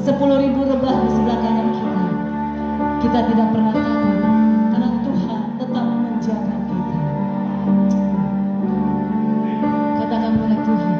10.000 rebah di sebelah kanan kita. Kita tidak pernah takut karena Tuhan tetap menjaga kita. Katakan kepada Tuhan.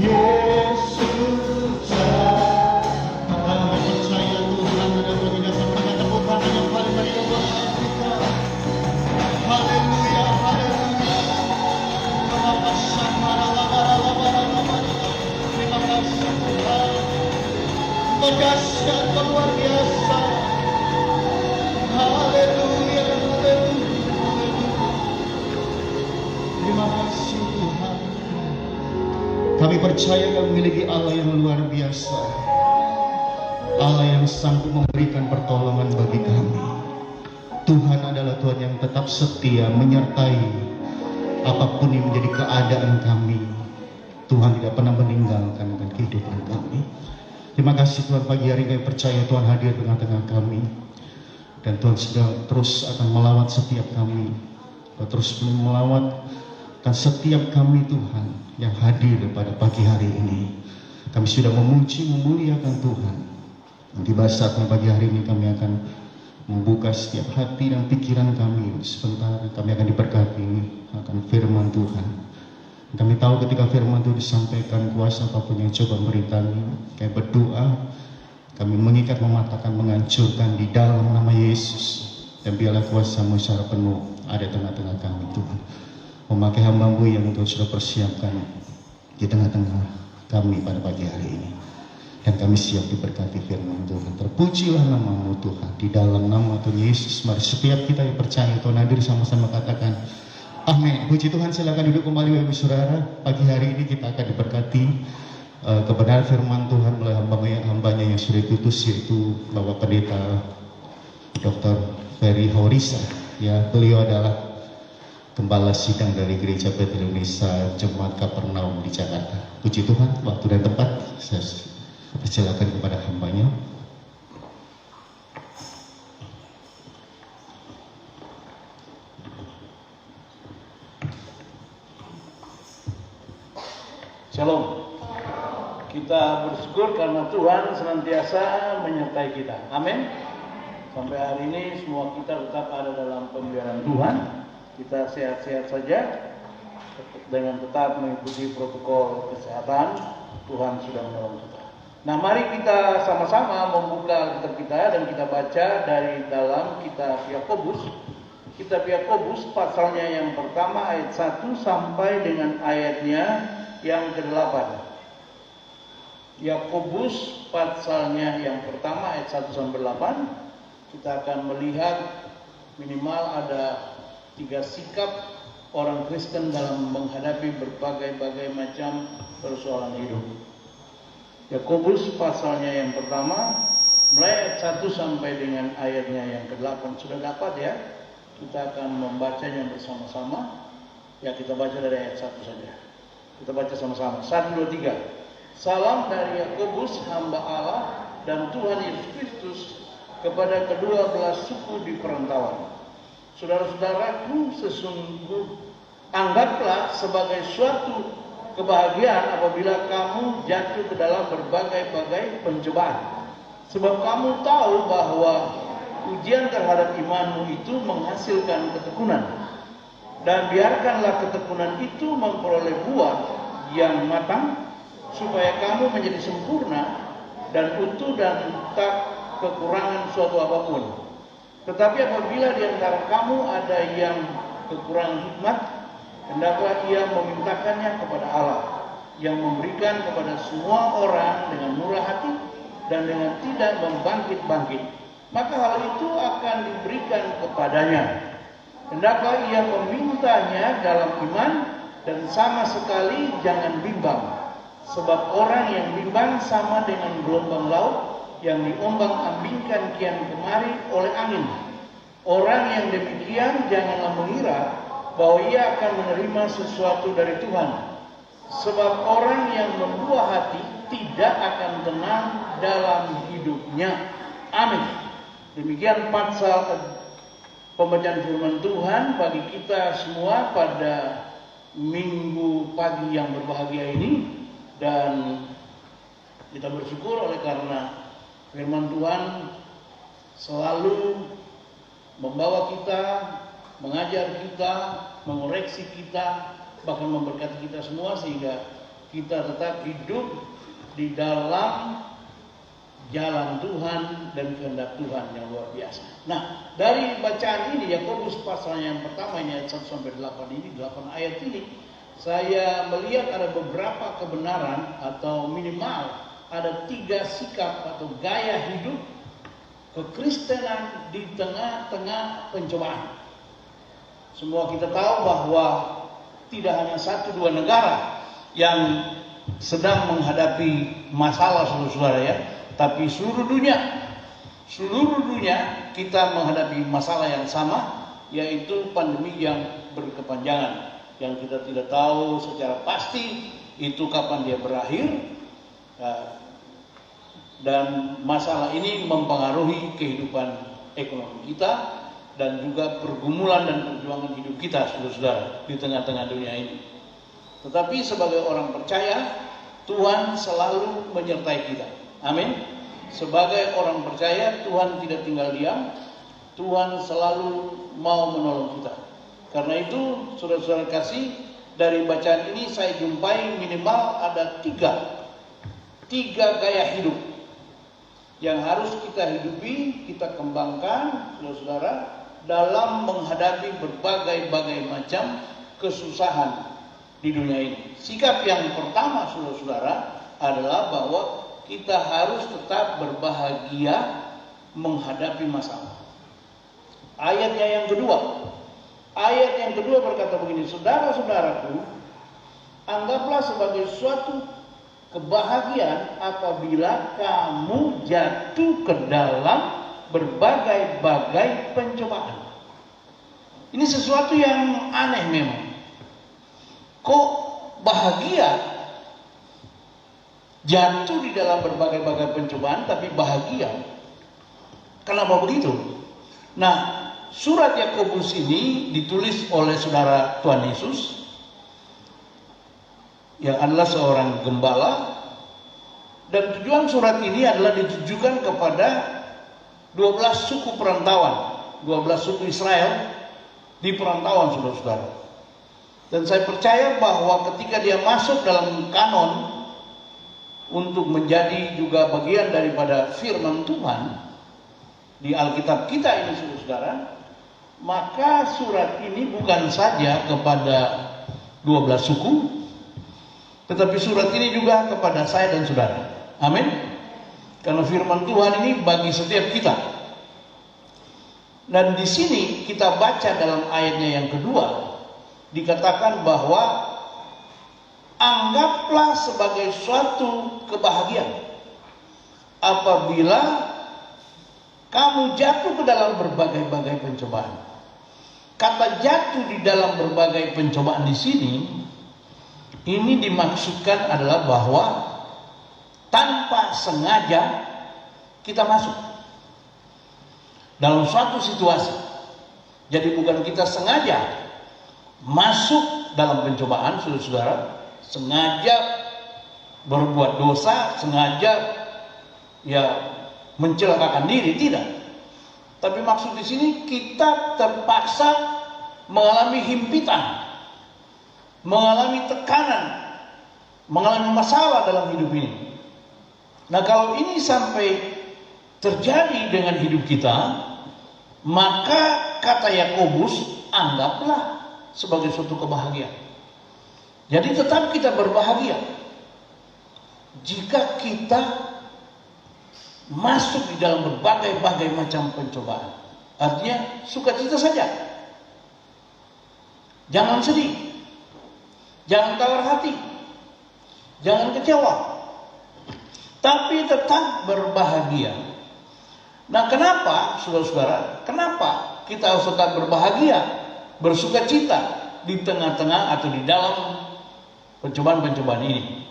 Yesus, percaya Tuhan, ada bagi dasar tepuk tangan yang dahsyat, Kau luar biasa. Haleluya, haleluya. Terima kasih Tuhan. Kami percaya Kau memiliki Allah yang luar biasa, Allah yang sanggup memberikan pertolongan bagi kami. Tuhan adalah Tuhan yang tetap setia menyertai apapun yang menjadi keadaan kami. Tuhan tidak pernah meninggalkan kehidupan kami. Terima kasih Tuhan, pagi hari kami percaya Tuhan hadir tengah-tengah kami. Dan Tuhan sedang terus akan melawat setiap kami. Tuhan terus melawatkan setiap kami Tuhan yang hadir pada pagi hari ini. Kami sudah memuji, memuliakan Tuhan. Dan tiba saatnya pagi hari ini kami akan membuka setiap hati dan pikiran kami. Sebentar kami akan diberkati akan firman Tuhan. Kami tahu ketika firman itu disampaikan, kuasa apapun yang coba merintangi, kami berdoa, kami mengikat, mematahkan, menghancurkan di dalam nama Yesus. Dan biarlah kuasa-Mu secara penuh ada tengah-tengah kami Tuhan. Memakai hamba-Mu yang Tuhan sudah persiapkan di tengah-tengah kami pada pagi hari ini. Dan kami siap diberkati firman Tuhan. Terpujilah nama-Mu Tuhan. Di dalam nama Tuhan Yesus, mari setiap kita yang percaya Tuhan hadir sama-sama katakan amin. Puji Tuhan, silakan duduk kembali Bapak Saudara. Pagi hari ini kita akan diberkati kebenaran firman Tuhan melalui hambanya yang sudah diutus, yaitu Bapak Pendeta Dr. Ferry Haurisa. Ya, beliau adalah Gembala Sidang dari Gereja Betel Indonesia Jemaat Kapernaum di Jakarta. Puji Tuhan, waktu dan tempat saya persilakan kepada hambanya. Shalom. Kita bersyukur karena Tuhan senantiasa menyertai kita. Amin. Sampai hari ini semua kita tetap ada dalam pemeliharaan Tuhan. Kita sehat-sehat saja dengan tetap mengikuti protokol kesehatan. Tuhan sudah menolong kita. Nah, mari kita sama-sama membuka kitab kita dan kita baca dari dalam kitab Yakobus. Kitab Yakobus pasalnya yang pertama ayat 1 sampai dengan ayatnya yang ke-8. Yakobus pasalnya yang pertama ayat 1 sampai 8. Kita akan melihat minimal ada 3 sikap orang Kristen dalam menghadapi berbagai macam persoalan hidup. Yakobus pasalnya yang pertama mulai ayat 1 sampai dengan ayatnya yang ke-8. Sudah dapat ya? Kita akan membacanya bersama-sama. Ya, kita baca dari ayat 1 saja. Kita baca sama-sama. 1, 2, 3. Salam dari Yakobus, hamba Allah dan Tuhan Yesus Kristus, kepada kedua belas suku di perantauan. Saudara-saudaraku, sesungguh anggaplah sebagai suatu kebahagiaan apabila kamu jatuh ke dalam berbagai pencobaan. Sebab kamu tahu bahwa ujian terhadap imanmu itu menghasilkan ketekunan. Dan biarkanlah ketekunan itu memperoleh buah yang matang, supaya kamu menjadi sempurna dan utuh dan tak kekurangan suatu apapun. Tetapi apabila di antara kamu ada yang kekurangan hikmat, hendaklah ia memintakannya kepada Allah, yang memberikan kepada semua orang dengan murah hati dan dengan tidak membangkit-bangkit. Maka hal itu akan diberikan kepadanya. Hendaklah ia memintanya dalam iman dan sama sekali jangan bimbang. Sebab orang yang bimbang sama dengan gelombang laut yang diombang-ambingkan kian kemari oleh angin. Orang yang demikian janganlah mengira bahwa ia akan menerima sesuatu dari Tuhan. Sebab orang yang membuah hati tidak akan tenang dalam hidupnya. Amin. Demikian pasal pembacaan firman Tuhan bagi kita semua pada minggu pagi yang berbahagia ini. Dan kita bersyukur oleh karena firman Tuhan selalu membawa kita, mengajar kita, mengoreksi kita, bahkan memberkati kita semua sehingga kita tetap hidup di dalam jalan Tuhan dan kehendak Tuhan yang luar biasa. Nah, dari bacaan ini Yakobus pasal yang pertama ini ayat 1 sampai 8 ini, 8 ayat ini, saya melihat ada beberapa kebenaran atau minimal ada 3 sikap atau gaya hidup kekristenan di tengah-tengah pencobaan. Semua kita tahu bahwa tidak hanya 1-2 negara yang sedang menghadapi masalah, saudara-saudara ya, tapi seluruh dunia kita menghadapi masalah yang sama, yaitu pandemi yang berkepanjangan, yang kita tidak tahu secara pasti itu kapan dia berakhir, dan masalah ini mempengaruhi kehidupan ekonomi kita dan juga pergumulan dan perjuangan hidup kita, saudara-saudara, di tengah-tengah dunia ini. Tetapi sebagai orang percaya, Tuhan selalu menyertai kita. Amin. Sebagai orang percaya, Tuhan tidak tinggal diam. Tuhan selalu mau menolong kita. Karena itu, saudara-saudara kasih, dari bacaan ini saya jumpai minimal ada 3 gaya hidup yang harus kita hidupi, kita kembangkan, saudara-saudara, dalam menghadapi berbagai macam kesusahan di dunia ini. Sikap yang pertama, saudara-saudara, adalah bahwa kita harus tetap berbahagia menghadapi masalah. Ayat yang kedua berkata begini, saudara-saudaraku, anggaplah sebagai suatu kebahagiaan apabila kamu jatuh ke dalam berbagai-bagai pencobaan. Ini sesuatu yang aneh memang. Kok bahagia jatuh di dalam berbagai-bagai pencobaan tapi bahagia? Kenapa begitu? Nah, surat Yakobus ini ditulis oleh saudara Tuhan Yesus yang adalah seorang gembala, dan tujuan surat ini adalah ditujukan kepada 12 suku perantauan, 12 suku Israel di perantauan, saudara-saudara. Dan saya percaya bahwa ketika dia masuk dalam kanon untuk menjadi juga bagian daripada firman Tuhan di Alkitab kita ini, saudara-saudara, maka surat ini bukan saja kepada 12 suku, tetapi surat ini juga kepada saya dan saudara. Amin. Karena firman Tuhan ini bagi setiap kita. Dan di sini kita baca dalam ayatnya yang kedua, dikatakan bahwa anggaplah sebagai suatu kebahagiaan apabila kamu jatuh ke dalam berbagai-bagai pencobaan. Kata jatuh di dalam berbagai pencobaan di sini, ini dimaksudkan adalah bahwa tanpa sengaja kita masuk dalam suatu situasi. Jadi bukan kita sengaja masuk dalam pencobaan, saudara-saudara, sengaja berbuat dosa, sengaja mencelakakan diri, tidak. Tapi maksud di sini kita terpaksa mengalami himpitan, mengalami tekanan, mengalami masalah dalam hidup ini. Nah, kalau ini sampai terjadi dengan hidup kita, maka kata Yakobus, anggaplah sebagai suatu kebahagiaan. Jadi tetap kita berbahagia jika kita masuk di dalam berbagai-bagai macam pencobaan. Artinya sukacita saja. Jangan sedih. Jangan tawar hati. Jangan kecewa. Tapi tetap berbahagia. Nah, kenapa, saudara-saudara? Kenapa kita harus tetap berbahagia, bersukacita di tengah-tengah atau di dalam pencobaan-pencobaan ini?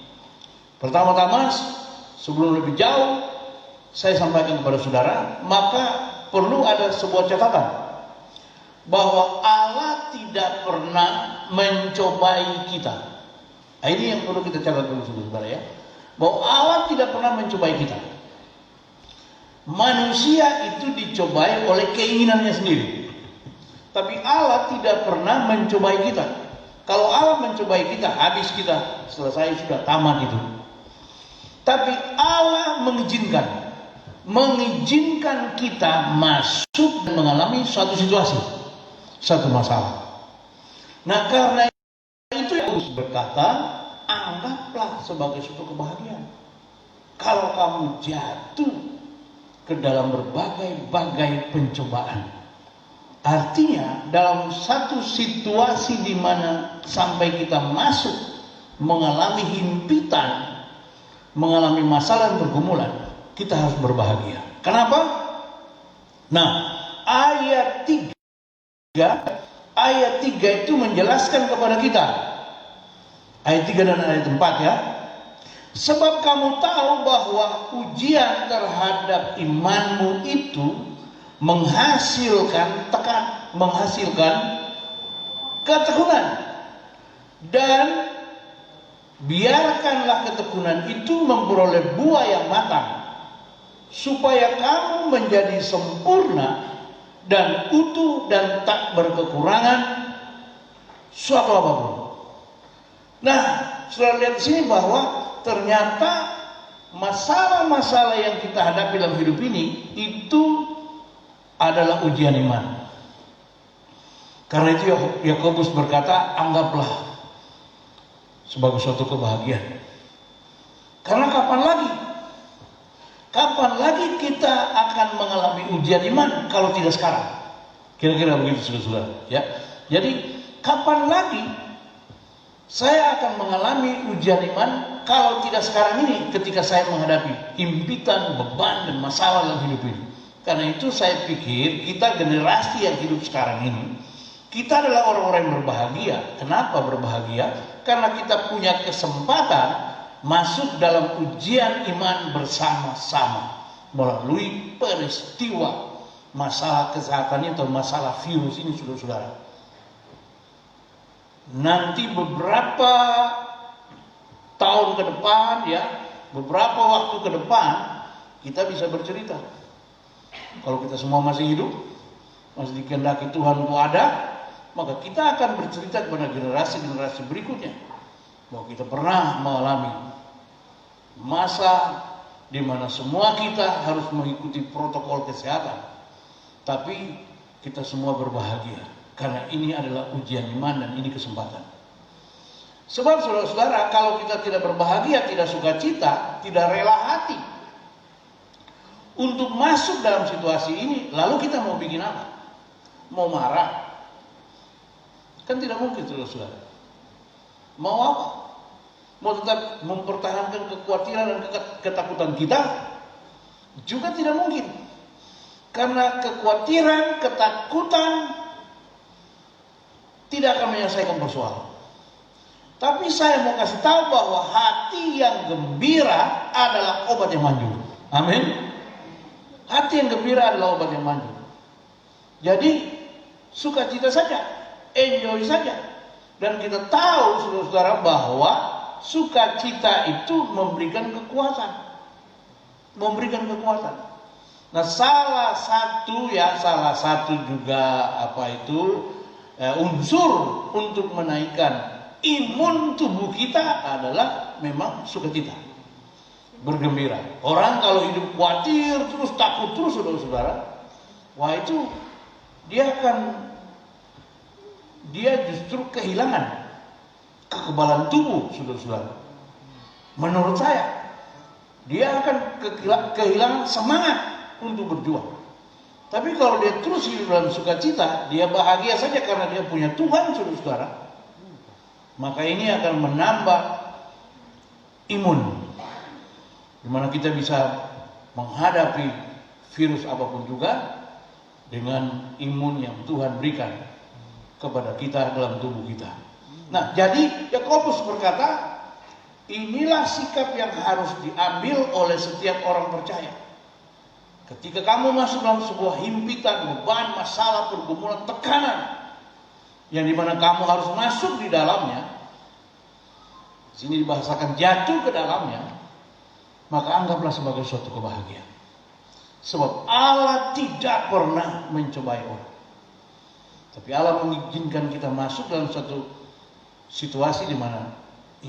Pertama-tama, sebelum lebih jauh saya sampaikan kepada saudara, maka perlu ada sebuah catatan bahwa Allah tidak pernah mencobai kita. Nah, ini yang perlu kita catat dulu, saudara ya, bahwa Allah tidak pernah mencobai kita. Manusia itu dicobai oleh keinginannya sendiri, tapi Allah tidak pernah mencobai kita. Kalau Allah mencobai kita, habis kita, selesai, sudah tamat itu. Tapi Allah mengizinkan kita masuk dan mengalami suatu situasi, satu masalah. Nah, karena itu Yesus berkata, anggaplah sebagai suatu kebahagiaan. kalau kamu jatuh ke dalam berbagai-bagai pencobaan. Artinya dalam satu situasi di mana sampai kita masuk mengalami himpitan, mengalami masalah dan pergumulan, kita harus berbahagia. Kenapa? Nah, ayat 3 itu menjelaskan kepada kita. Ayat 3 dan ayat 4 ya. Sebab kamu tahu bahwa ujian terhadap imanmu itu menghasilkan ketekunan, dan biarkanlah ketekunan itu memperoleh buah yang matang, supaya kamu menjadi sempurna dan utuh dan tak berkekurangan suatu apapun. Nah, sudah lihat di sini bahwa ternyata masalah-masalah yang kita hadapi dalam hidup ini itu adalah ujian iman. Karena itu Yakobus berkata, anggaplah sebagai suatu kebahagiaan. Karena kapan lagi kita akan mengalami ujian iman kalau tidak sekarang? Kira-kira begitu, saudara-saudara. Ya. Jadi kapan lagi saya akan mengalami ujian iman kalau tidak sekarang ini, ketika saya menghadapi himpitan, beban, dan masalah dalam hidup ini. Karena itu saya pikir kita generasi yang hidup sekarang ini, kita adalah orang-orang yang berbahagia. Kenapa berbahagia? Karena kita punya kesempatan masuk dalam ujian iman bersama-sama melalui peristiwa masalah kesehatan atau masalah virus ini, saudara-saudara. Nanti beberapa tahun ke depan ya, beberapa waktu ke depan kita bisa bercerita. Kalau kita semua masih hidup, masih dikehendaki Tuhan untuk ada, maka kita akan bercerita kepada generasi-generasi berikutnya bahwa kita pernah mengalami masa di mana semua kita harus mengikuti protokol kesehatan, tapi kita semua berbahagia karena ini adalah ujian iman dan ini kesempatan. Sebab saudara-saudara, kalau kita tidak berbahagia, tidak sukacita, tidak rela hati untuk masuk dalam situasi ini, lalu kita mau bikin apa? Mau marah? Kan tidak mungkin, saudara-saudara. Mau apa? Mau tetap mempertahankan kekhawatiran dan ketakutan kita? Juga tidak mungkin. Karena kekhawatiran, ketakutan tidak akan menyelesaikan persoalan. Tapi saya mau kasih tahu bahwa hati yang gembira adalah obat yang manjur. Amin. Hati yang gembira adalah obat yang manjur. Jadi sukacita saja, enjoy saja. Dan kita tahu saudara-saudara bahwa sukacita itu memberikan kekuatan. Memberikan kekuatan. Nah, salah satu juga unsur untuk menaikkan imun tubuh kita adalah memang sukacita, bergembira. Orang kalau hidup khawatir terus, takut terus, saudara-saudara, wah itu dia justru kehilangan kekebalan tubuh, saudara-saudara. Menurut saya, dia akan kehilangan semangat untuk berjuang. Tapi kalau dia terus hidup dalam sukacita, dia bahagia saja karena dia punya Tuhan, saudara-saudara. Maka ini akan menambah imun, di mana kita bisa menghadapi virus apapun juga dengan imun yang Tuhan berikan kepada kita dalam tubuh kita. Nah, jadi Yakobus berkata, inilah sikap yang harus diambil oleh setiap orang percaya. Ketika kamu masuk dalam sebuah himpitan, beban, masalah, pergumulan, tekanan, yang dimana kamu harus masuk di dalamnya, sini dibahasakan jatuh ke dalamnya, maka anggaplah sebagai suatu kebahagiaan. Sebab Allah tidak pernah mencobai orang, tapi Allah mengizinkan kita masuk dalam suatu situasi di mana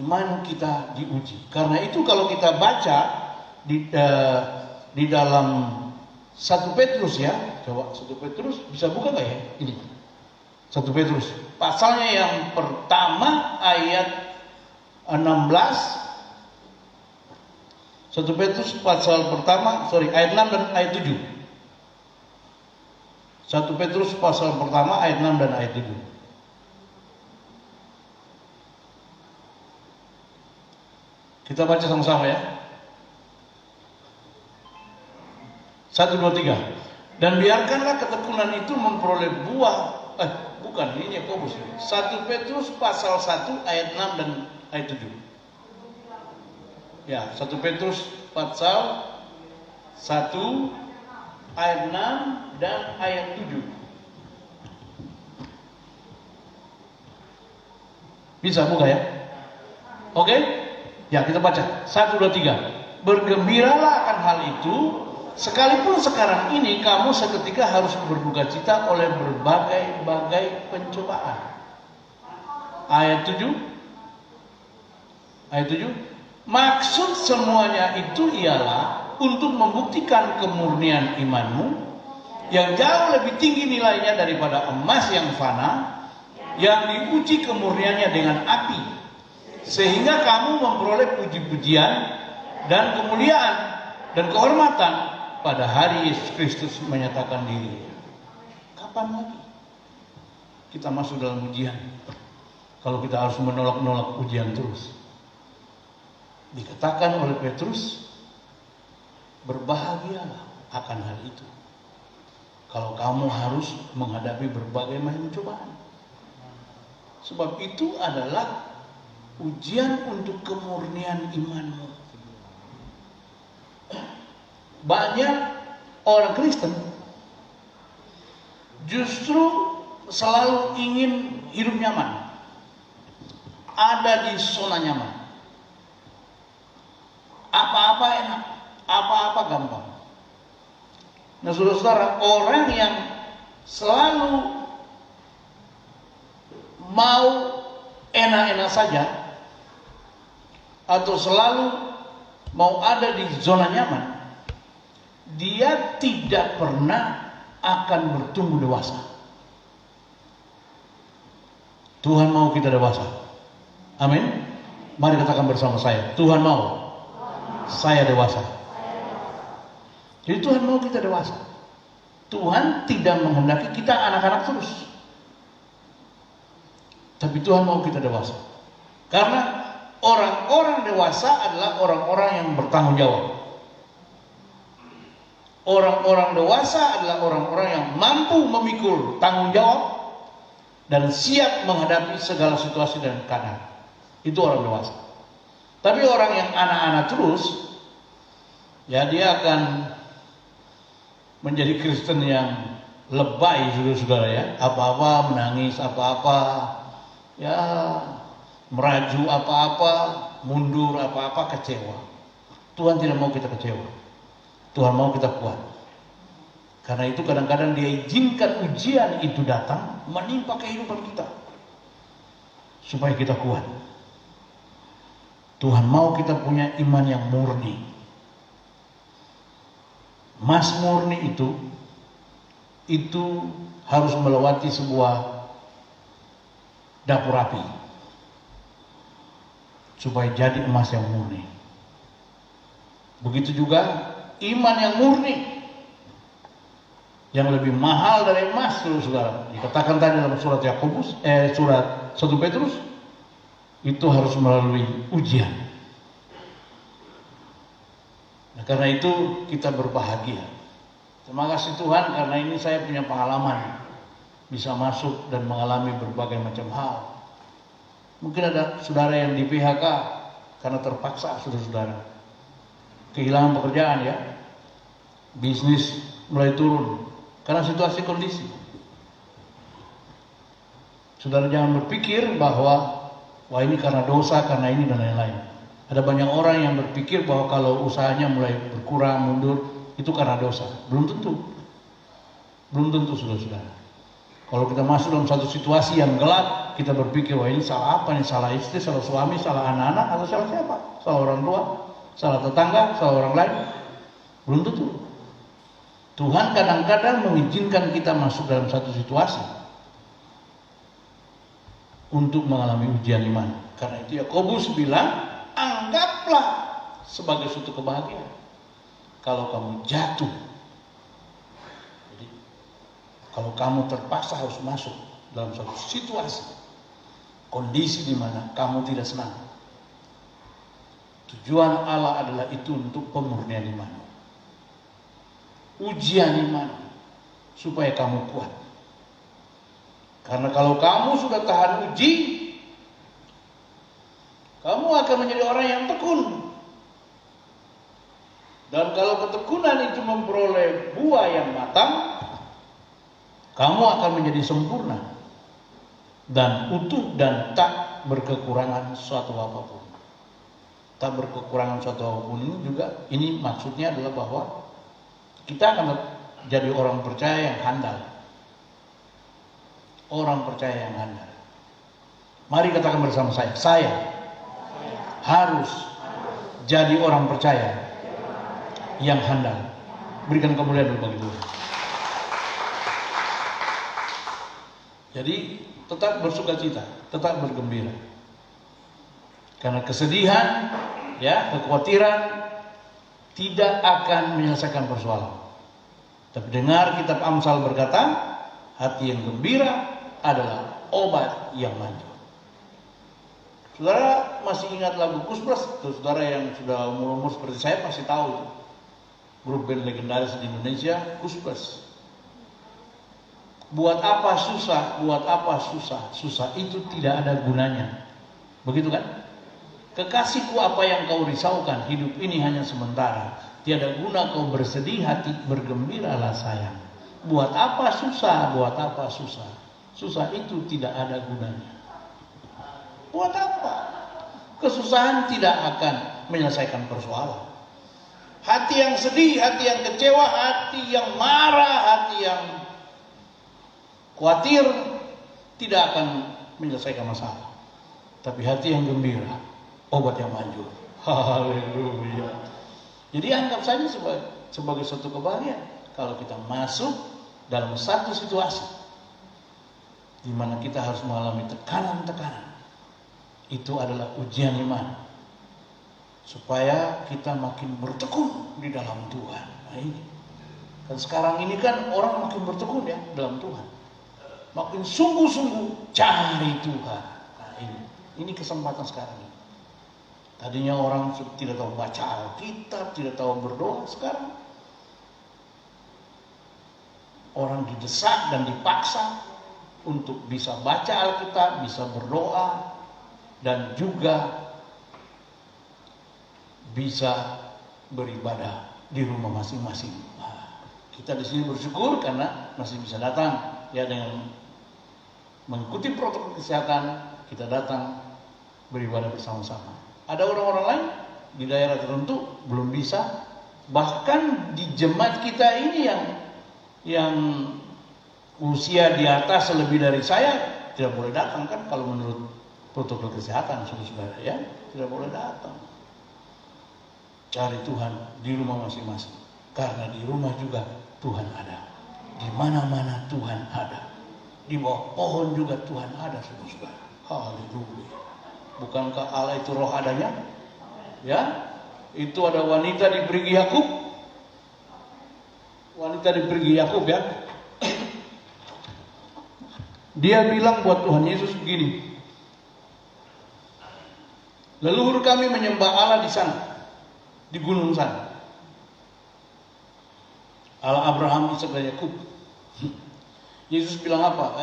iman kita diuji. Karena itu kalau kita baca di dalam 1 Petrus ya, coba 1 Petrus bisa buka nggak ya ini? 1 Petrus pasalnya yang pertama ayat 16 1 Petrus pasal pertama, ayat 6 dan ayat 7. 1 Petrus pasal pertama ayat 6 dan ayat 7. Kita baca sama-sama ya. 1, 2, 3. Dan biarkanlah ketekunan itu memperoleh buah. Bukan, ini Yakobus. 1 Petrus pasal 1 ayat 6 dan ayat 7. Ya, 1 Petrus pasal 1 ayat 6 dan ayat 7. Bisa buka ya? Oke? Ya, kita baca. 1, 2, 3. Bergembiralah akan hal itu, sekalipun sekarang ini kamu seketika harus berduka cita oleh berbagai-bagai pencobaan. Ayat 7. Ayat 7. Maksud semuanya itu ialah untuk membuktikan kemurnian imanmu yang jauh lebih tinggi nilainya daripada emas yang fana, yang diuji kemurniannya dengan api, sehingga kamu memperoleh puji-pujian dan kemuliaan dan kehormatan pada hari Yesus Kristus menyatakan diri. Kapan lagi kita masuk dalam ujian kalau kita harus menolak ujian terus? Dikatakan oleh Petrus, berbahagialah akan hal itu kalau kamu harus menghadapi berbagai macam cobaan. Sebab itu adalah ujian untuk kemurnian imanmu. Banyak orang Kristen justru selalu ingin hidup nyaman, ada di zona nyaman. Apa-apa enak, apa-apa gampang. Nah, saudara-saudara, orang yang selalu mau enak-enak saja atau selalu mau ada di zona nyaman, dia tidak pernah akan bertumbuh dewasa. Tuhan mau kita dewasa. Amin. Mari katakan bersama saya, Tuhan mau saya dewasa. Jadi Tuhan mau kita dewasa. Tuhan tidak menghendaki kita anak-anak terus, tapi Tuhan mau kita dewasa. Karena orang-orang dewasa adalah orang-orang yang bertanggung jawab. Orang-orang dewasa adalah orang-orang yang mampu memikul tanggung jawab dan siap menghadapi segala situasi dan keadaan. Itu orang dewasa. Tapi orang yang anak-anak terus, ya dia akan menjadi Kristen yang lebay, saudara-saudara ya. Apa-apa menangis, apa-apa ya meraju, apa-apa mundur, apa-apa kecewa. Tuhan tidak mau kita kecewa. Tuhan mau kita kuat. Karena itu kadang-kadang dia izinkan ujian itu datang menimpa kehidupan kita supaya kita kuat. Tuhan mau kita punya iman yang murni. Mas murni itu harus melewati sebuah dapur api supaya jadi emas yang murni. Begitu juga iman yang murni, yang lebih mahal dari emas, saudara. Dikatakan tadi dalam surat Yakobus, surat 1 Petrus, itu harus melalui ujian. Nah, karena itu kita berbahagia. Terima kasih Tuhan, karena ini saya punya pengalaman bisa masuk dan mengalami berbagai macam hal. Mungkin ada saudara yang di PHK karena terpaksa, saudara-saudara. Kehilangan pekerjaan ya, bisnis mulai turun karena situasi kondisi. Saudara jangan berpikir bahwa wah ini karena dosa, karena ini dan lain-lain. Ada banyak orang yang berpikir bahwa kalau usahanya mulai berkurang, mundur, itu karena dosa. Belum tentu. Belum tentu, saudara-saudara. Kalau kita masuk dalam satu situasi yang gelap, kita berpikir wah ini salah apa nih? Salah istri, salah suami, salah anak-anak, atau salah siapa? Salah orang tua, salah tetangga, salah orang lain. Belum tentu. Tuhan kadang-kadang mengizinkan kita masuk dalam satu situasi untuk mengalami ujian iman. Karena itu Yakobus bilang, anggaplah sebagai suatu kebahagiaan. Kalau kamu jatuh, jadi kalau kamu terpaksa harus masuk dalam suatu situasi, kondisi di mana kamu tidak senang, tujuan Allah adalah itu untuk pemurnian iman, ujian iman, supaya kamu kuat. Karena kalau kamu sudah tahan uji, kamu akan menjadi orang yang tekun. Dan kalau ketekunan itu memperoleh buah yang matang, kamu akan menjadi sempurna dan utuh dan tak berkekurangan suatu apapun. Tak berkekurangan suatu apapun ini maksudnya adalah bahwa kita akan jadi orang percaya yang handal. Orang percaya yang handal. Mari katakan bersama saya harus jadi orang percaya yang handal. Berikan kemuliaan dulu bagi Tuhan. Jadi tetap bersukacita, tetap bergembira. Karena kesedihan, kekhawatiran tidak akan menyelesaikan persoalan. Tapi dengar kitab Amsal berkata, hati yang gembira adalah obat yang manjur. Saudara masih ingat lagu Kusbras? Saudara yang sudah umur-umur seperti saya pasti tahu itu. Grup band legendaris di Indonesia, Kusbras. Buat apa susah? Buat apa susah? Susah itu tidak ada gunanya. Begitu kan? Kekasihku, apa yang kau risaukan? Hidup ini hanya sementara. Tiada guna kau bersedih hati, bergembiralah sayang. Buat apa susah? Buat apa susah? Susah itu tidak ada gunanya. Buat apa? Kesusahan tidak akan menyelesaikan persoalan. Hati yang sedih, hati yang kecewa, hati yang marah, hati yang khawatir tidak akan menyelesaikan masalah. Tapi hati yang gembira, obat yang manjur. Haleluya. Jadi anggap saja sebagai suatu kebahagiaan kalau kita masuk dalam satu situasi di mana kita harus mengalami tekanan-tekanan. Itu adalah ujian iman, supaya kita makin bertekun di dalam Tuhan. Nah ini. Dan sekarang ini kan orang makin bertekun ya dalam Tuhan. Makin sungguh-sungguh cari Tuhan. Nah ini kesempatan sekarang ini. Tadinya orang tidak tahu baca Alkitab, tidak tahu berdoa. Sekarang orang didesak dan dipaksa untuk bisa baca Alkitab, bisa berdoa, dan juga bisa beribadah di rumah masing-masing. Nah, kita di sini bersyukur karena masih bisa datang ya dengan mengikuti protokol kesehatan. Kita datang beribadah bersama-sama. Ada orang-orang lain di daerah tertentu belum bisa. Bahkan di jemaat kita ini yang usia di atas lebih dari saya tidak boleh datang kan kalau menurut protokol kesehatan, saudara-saudara ya, tidak boleh datang. Cari Tuhan di rumah masing-masing. Karena di rumah juga Tuhan ada. Di mana-mana Tuhan ada. Di bawah pohon juga Tuhan ada, saudara-saudara. Haleluya. Bukankah Allah itu roh adanya? Ya, itu ada wanita di perigi Yakub. Wanita di perigi Yakub ya. Dia bilang buat Tuhan Yesus begini. Leluhur kami menyembah Allah di sana, di gunung sana. Allah Abraham, Ishak dan Yakub. Yesus bilang apa?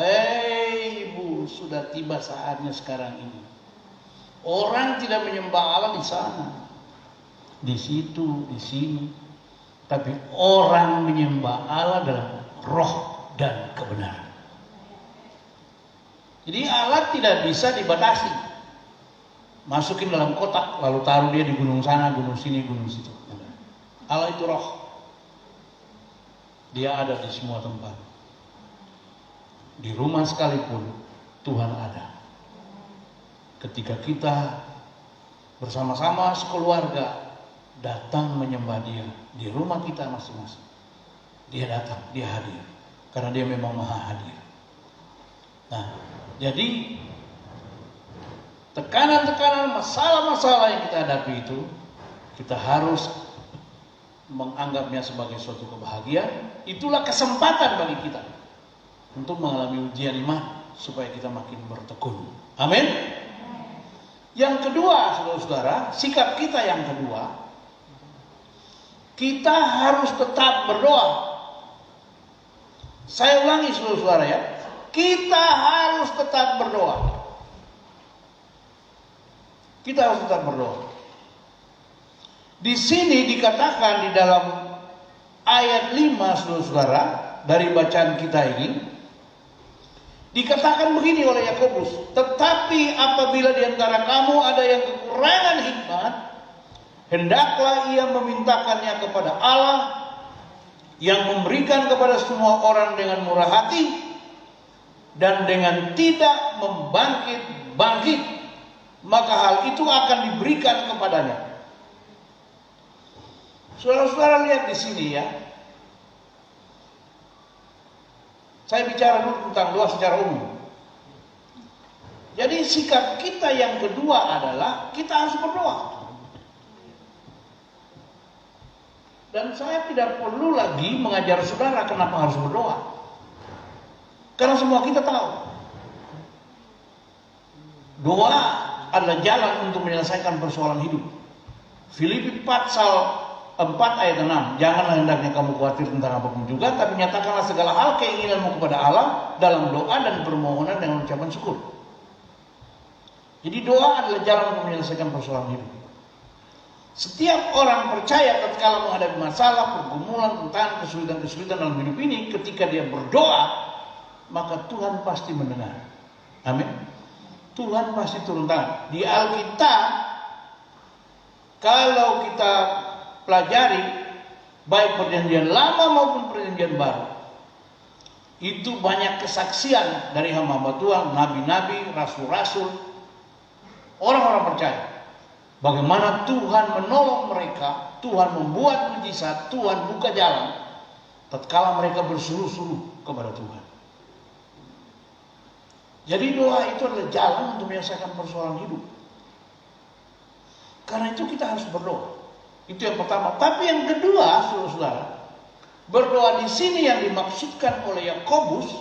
Ibu, sudah tiba saatnya sekarang ini. Orang tidak menyembah Allah di sana, di situ, di sini. Tapi orang menyembah Allah dalam roh dan kebenaran. Jadi Allah tidak bisa dibatasi. Masukin dalam kotak, lalu taruh dia di gunung sana, gunung sini, gunung situ. Allah itu roh. Dia ada di semua tempat. Di rumah sekalipun Tuhan ada. Ketika kita bersama-sama sekeluarga datang menyembah Dia di rumah kita masing-masing, Dia datang, Dia hadir. Karena Dia memang maha hadir. Nah, jadi tekanan-tekanan, masalah-masalah yang kita hadapi itu Kita harus menganggapnya sebagai suatu kebahagiaan. Itulah kesempatan bagi kita untuk mengalami ujian iman supaya kita makin bertekun. Amin. Yang kedua, saudara-saudara, sikap kita yang kedua, kita harus tetap berdoa. Saya ulangi, saudara-saudara ya, kita harus tetap berdoa. Kita harus tetap berdoa. Di sini dikatakan di dalam ayat 5, saudara-saudara, dari bacaan kita ini, dikatakan begini oleh Yakobus, tetapi apabila di antara kamu ada yang kekurangan hikmat, hendaklah ia memintakannya kepada Allah yang memberikan kepada semua orang dengan murah hati dan dengan tidak membangkit-bangkit, maka hal itu akan diberikan kepadanya. Saudara-saudara lihat di sini ya. Saya bicara dulu tentang doa secara umum. Jadi sikap kita yang kedua adalah kita harus berdoa. Dan saya tidak perlu lagi mengajar saudara kenapa harus berdoa. Karena semua kita tahu. Doa adalah jalan untuk menyelesaikan persoalan hidup. Filipi pasal 4 ayat 6. Janganlah hendaknya kamu khawatir tentang apapun juga, tapi nyatakanlah segala hal keinginanmu kepada Allah dalam doa dan permohonan dengan ucapan syukur. Jadi doa adalah jalan untuk menyelesaikan persoalan hidup. Setiap orang percaya ketika menghadapi masalah, pergumulan, tantangan, kesulitan-kesulitan dalam hidup ini, ketika dia berdoa, maka Tuhan pasti mendengar. Amin. Tuhan pasti turun tangan. Di Alkitab, kalau kita pelajari baik perjanjian lama maupun perjanjian baru, itu banyak kesaksian dari hamba-hamba Tuhan, nabi-nabi, rasul-rasul, orang-orang percaya bagaimana Tuhan menolong mereka, Tuhan membuat mujizat, Tuhan buka jalan tatkala mereka berseru-seru kepada Tuhan. Jadi doa itu adalah jalan untuk menyelesaikan persoalan hidup. Karena itu kita harus berdoa. Itu yang pertama. Tapi yang kedua, saudara-saudara, berdoa di sini yang dimaksudkan oleh Yakobus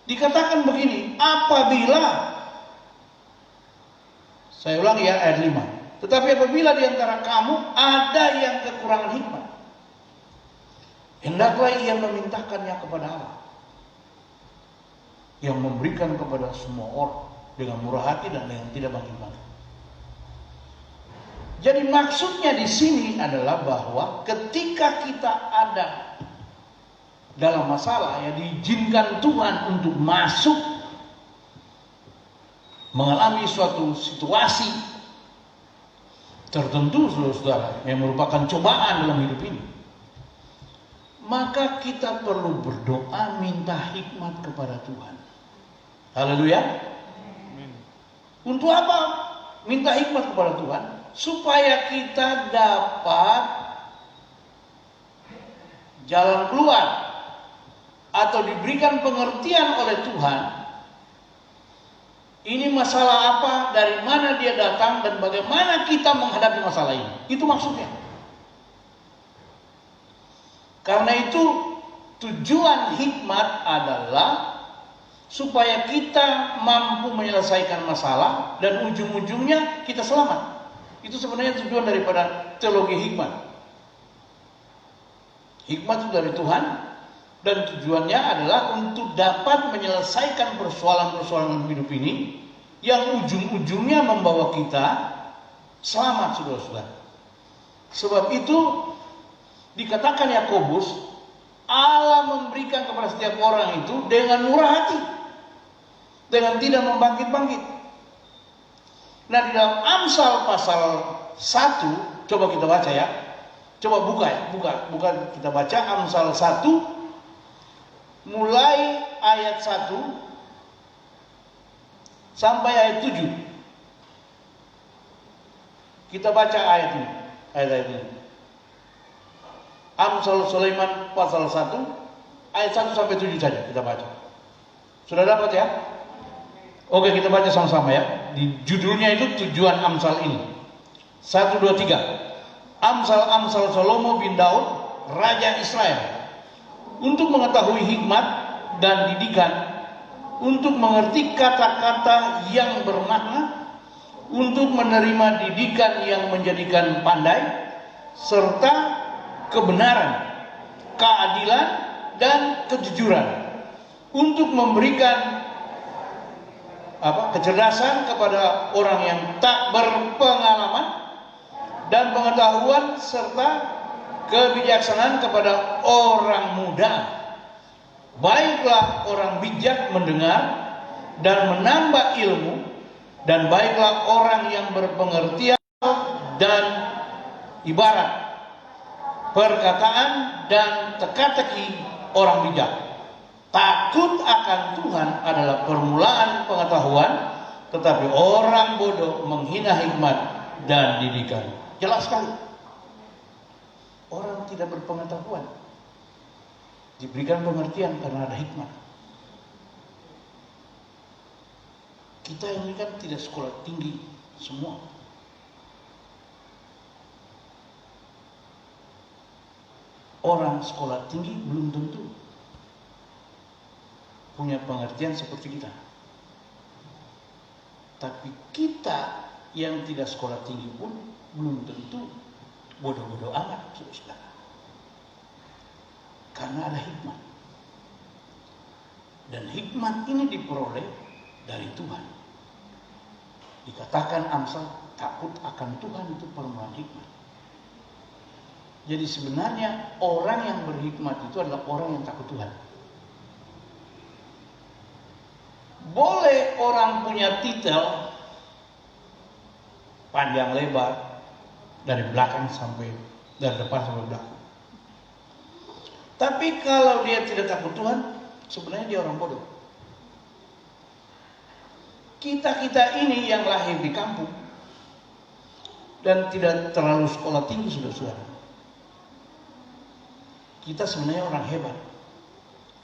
dikatakan begini, apabila, saya ulangi ya ayat 5. Tetapi apabila di antara kamu ada yang kekurangan hikmat, hendaklah ia memintakannya kepada Allah yang memberikan kepada semua orang dengan murah hati dan dengan tidak bangkit-bangkit. Jadi maksudnya di sini adalah bahwa ketika kita ada dalam masalah, ya diizinkan Tuhan untuk masuk mengalami suatu situasi tertentu, saudara-saudara, yang merupakan cobaan dalam hidup ini, maka kita perlu berdoa minta hikmat kepada Tuhan. Haleluya. Untuk apa minta hikmat kepada Tuhan? Supaya kita dapat jalan keluar atau diberikan pengertian oleh Tuhan. Ini masalah apa, dari mana dia datang, dan bagaimana kita menghadapi masalah ini. Itu maksudnya. Karena itu tujuan hikmat adalah supaya kita mampu menyelesaikan masalah dan ujung-ujungnya kita selamat. Itu sebenarnya tujuan daripada teologi hikmat. Hikmat itu dari Tuhan, dan tujuannya adalah untuk dapat menyelesaikan persoalan-persoalan hidup ini yang ujung-ujungnya membawa kita selamat, saudara-saudara. Sebab itu dikatakan Yakobus, Allah memberikan kepada setiap orang itu dengan murah hati, dengan tidak membangkit-bangkit. Nah, di dalam Amsal pasal 1, coba kita baca ya. Coba buka ya, buka kita baca Amsal 1 mulai ayat 1 sampai ayat 7. Kita baca ayat ini, ayat-ayat ini. Amsal Sulaiman pasal 1 ayat 1 sampai 7 saja kita baca. Sudah dapat ya? Oke, kita baca sama-sama ya. Di judulnya itu tujuan Amsal ini. 1, 2, 3. Amsal Salomo bin Daud, Raja Israel, untuk mengetahui hikmat dan didikan, untuk mengerti kata-kata yang bermakna, untuk menerima didikan yang menjadikan pandai, serta kebenaran, keadilan, dan kejujuran, untuk memberikan kecerdasan kepada orang yang tak berpengalaman, dan pengetahuan serta kebijaksanaan kepada orang muda. Baiklah orang bijak mendengar dan menambah ilmu, dan baiklah orang yang berpengertian dan ibarat perkataan dan teka-teki orang bijak. Takut akan Tuhan adalah permulaan pengetahuan, tetapi orang bodoh menghina hikmat dan didikan. Jelas sekali. Orang tidak berpengetahuan diberikan pengertian karena ada hikmat. Kita ini kan tidak sekolah tinggi semua. Orang sekolah tinggi belum tentu punya pengertian seperti kita. Tapi kita yang tidak sekolah tinggi pun belum tentu bodoh-bodoh amat, saudara. Karena ada hikmat. Dan hikmat ini diperoleh dari Tuhan. Dikatakan Amsal, takut akan Tuhan itu permulaan hikmat. Jadi sebenarnya orang yang berhikmat itu adalah orang yang takut Tuhan. Boleh orang punya titel panjang lebar, dari belakang dari depan sampai belakang. Tapi kalau dia tidak takut Tuhan, sebenarnya dia orang bodoh. Kita ini yang lahir di kampung dan tidak terlalu sekolah tinggi, saudara-saudara, kita sebenarnya orang hebat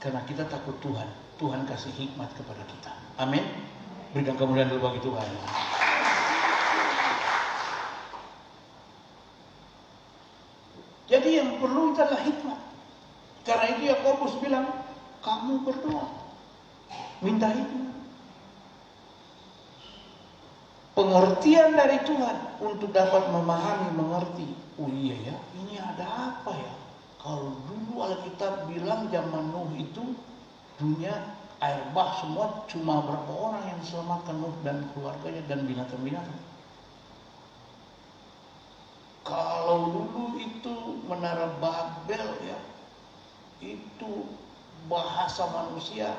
karena kita takut Tuhan. Tuhan kasih hikmat kepada kita. Amin. Berikan kemuliaan dulu bagi Tuhan. Jadi yang perlu itu adalah hikmat. Karena itu Yakobus bilang, kamu berdoa, minta hikmat. Pengertian dari Tuhan untuk dapat memahami, mengerti. Oh iya ya, ini ada apa ya? Kalau dulu Alkitab bilang zaman Nuh itu dunia air bah semua, cuma berapa orang yang diselamatkan, Nuh dan keluarganya dan binatang-binatang. Kalau dulu itu menara Babel ya, itu bahasa manusia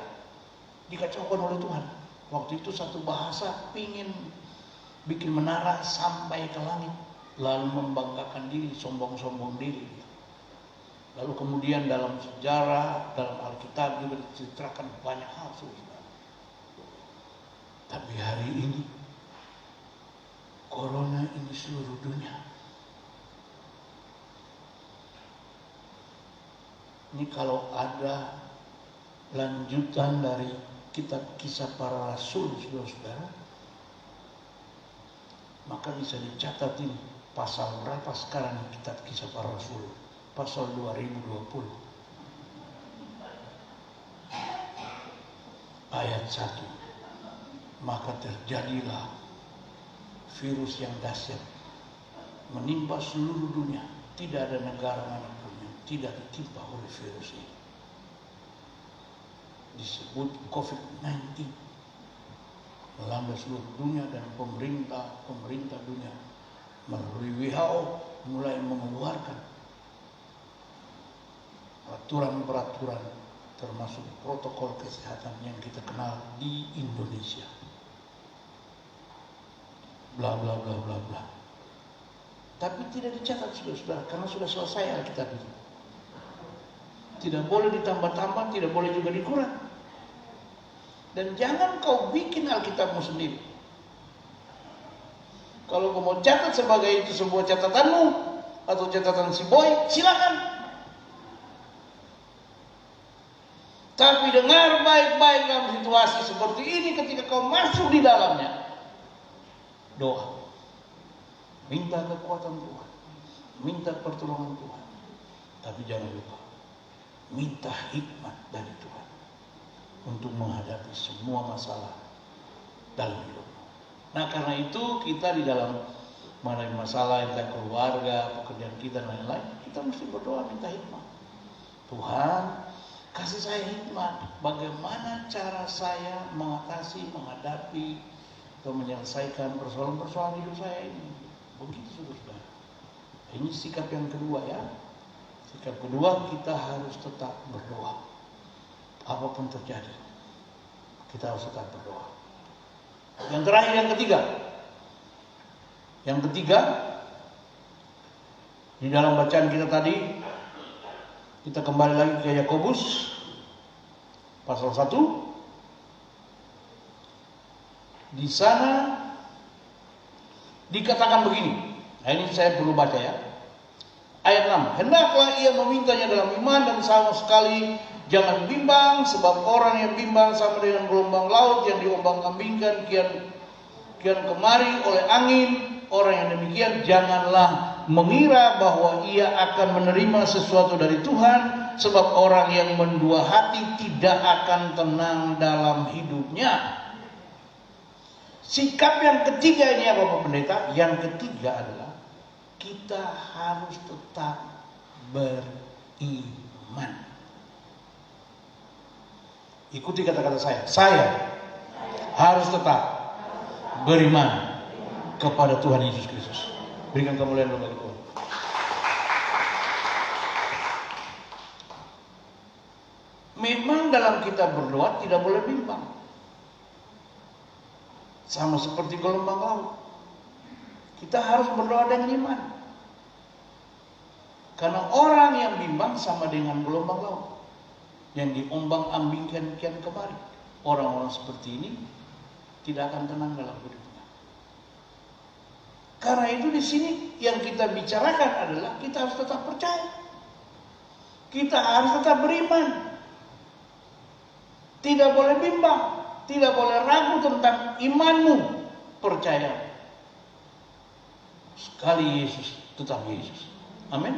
dikacaukan oleh Tuhan. Waktu itu satu bahasa pingin bikin menara sampai ke langit, lalu membanggakan diri, sombong-sombong diri. Lalu kemudian dalam sejarah, dalam Alkitab juga diceritakan banyak hal. Tapi hari ini corona ini seluruh dunia. Ini kalau ada lanjutan dari kitab Kisah Para Rasul, saudara-saudara, maka bisa dicatat ini pasal berapa sekarang kitab Kisah Para Rasul? Pasal 2020 ayat 1. Maka terjadilah virus yang dahsyat menimpa seluruh dunia. Tidak ada negara manapun yang tidak ditimpa oleh virus ini. Disebut COVID-19. Melanda seluruh dunia dan pemerintah dunia melalui WHO mulai mengeluarkan peraturan-peraturan termasuk protokol kesehatan yang kita kenal di Indonesia. Bla bla bla bla bla. Tapi tidak dicatat, saudara-saudara, karena sudah selesai Alkitab itu. Tidak boleh ditambah-tambah, tidak boleh juga dikurang. Dan jangan kau bikin Alkitabmu sendiri. Kalau kau mau catat sebagai itu sebuah catatanmu atau catatan si boy, silakan. Tapi dengar baik-baik dalam situasi seperti ini, ketika kau masuk di dalamnya, doa. minta kekuatan Tuhan, minta pertolongan Tuhan. Tapi jangan lupa, minta hikmat dari Tuhan untuk menghadapi semua masalah dalam hidup. Nah, karena itu kita di dalam menghadapi masalah entah keluarga, pekerjaan kita dan lain-lain, kita mesti berdoa minta hikmat. Tuhan, kasih saya hikmat bagaimana cara saya mengatasi, menghadapi atau menyelesaikan persoalan-persoalan hidup saya ini. Begitu saudara. Ini sikap yang kedua ya. Sikap kedua, kita harus tetap berdoa. Apapun terjadi, kita harus tetap berdoa. Yang terakhir, yang ketiga. Yang ketiga, di dalam bacaan kita tadi, kita kembali lagi ke Yakobus pasal 1. Di sana dikatakan begini. Nah, ini saya perlu baca ya. Ayat 6. Hendaklah ia memintanya dalam iman dan sama sekali jangan bimbang, sebab orang yang bimbang sama dengan gelombang laut yang diombang-ambingkan kian kemari oleh angin. Orang yang demikian janganlah mengira bahwa ia akan menerima sesuatu dari Tuhan, sebab orang yang mendua hati tidak akan tenang dalam hidupnya. Sikap yang ketiga ini apa Pak Pendeta? Yang ketiga adalah kita harus tetap beriman. Ikuti kata-kata saya harus tetap beriman kepada Tuhan Yesus Kristus. Berikan kemuliaan bagi Tuhan. Memang dalam kita berdoa tidak boleh bimbang. Sama seperti gelombang laut. Kita harus berdoa dengan iman. Karena orang yang bimbang sama dengan gelombang laut yang diombang-ambingkan kian kemari. Orang-orang seperti ini tidak akan tenang dalam hidupnya. Karena itu di sini yang kita bicarakan adalah kita harus tetap percaya. Kita harus tetap beriman. Tidak boleh bimbang, tidak boleh ragu tentang imanmu. Percaya. Sekali Yesus, tetap Yesus. Amin.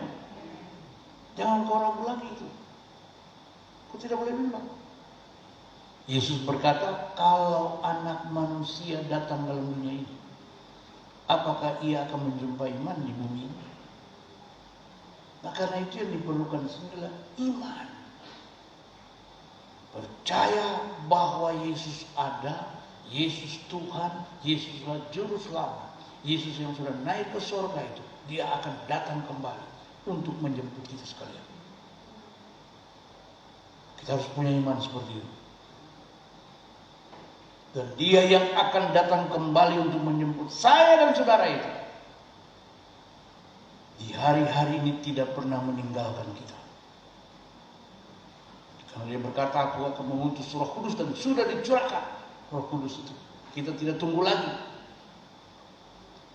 Jangan kau ragu lagi itu. Kau tidak boleh bimbang. Yesus berkata, kalau anak manusia datang dalam dunia ini, apakah ia akan menjumpai iman di bumi ini? Nah, karena itu yang diperlukan adalah iman. Percaya bahwa Yesus ada, Yesus Tuhan, Yesus adalah juru selamat, Yesus yang sudah naik ke surga itu, dia akan datang kembali untuk menjemput kita sekalian. Kita harus punya iman seperti itu. Dan dia yang akan datang kembali untuk menjemput saya dan saudara itu di hari-hari ini tidak pernah meninggalkan kita. Karena dia berkata, aku akan mengutus Roh Kudus, dan sudah dicurahkan Roh Kudus itu. Kita tidak tunggu lagi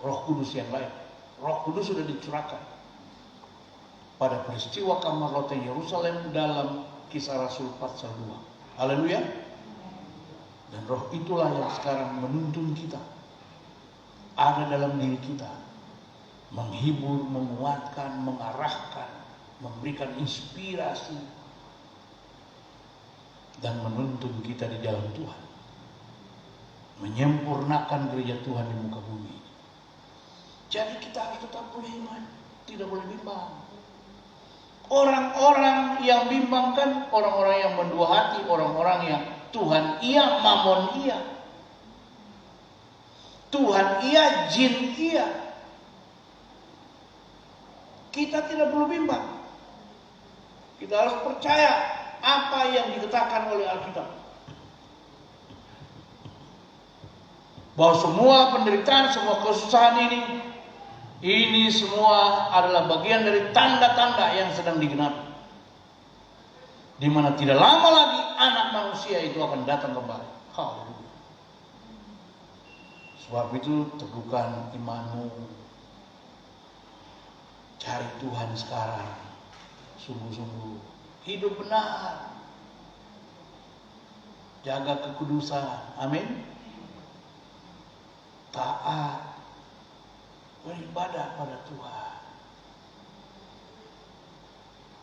Roh Kudus yang lain. Roh Kudus sudah dicurahkan pada peristiwa kamar loteng Yerusalem dalam Kisah Rasul pasal 2. Haleluya. Dan roh itulah yang sekarang menuntun kita, ada dalam diri kita, menghibur, menguatkan, mengarahkan, memberikan inspirasi, dan menuntun kita di jalan Tuhan, menyempurnakan gereja Tuhan di muka bumi. Jadi kita harus tetap punya iman, tidak boleh bimbang. Orang-orang yang bimbang kan orang-orang yang mendua hati, orang-orang yang Tuhan iya, mamon iya. Tuhan iya, jin iya. Kita tidak perlu bimbang. Kita harus percaya apa yang dikatakan oleh Alkitab. Bahwa semua penderitaan, semua kesusahan ini semua adalah bagian dari tanda-tanda yang sedang digenapi. Di mana tidak lama lagi anak manusia itu akan datang kembali. Haleluya. Sebab itu teguhkan imanmu. Cari Tuhan sekarang. Sungguh-sungguh. Hidup benar. Jaga kekudusan. Amin. Taat. beribadah pada Tuhan.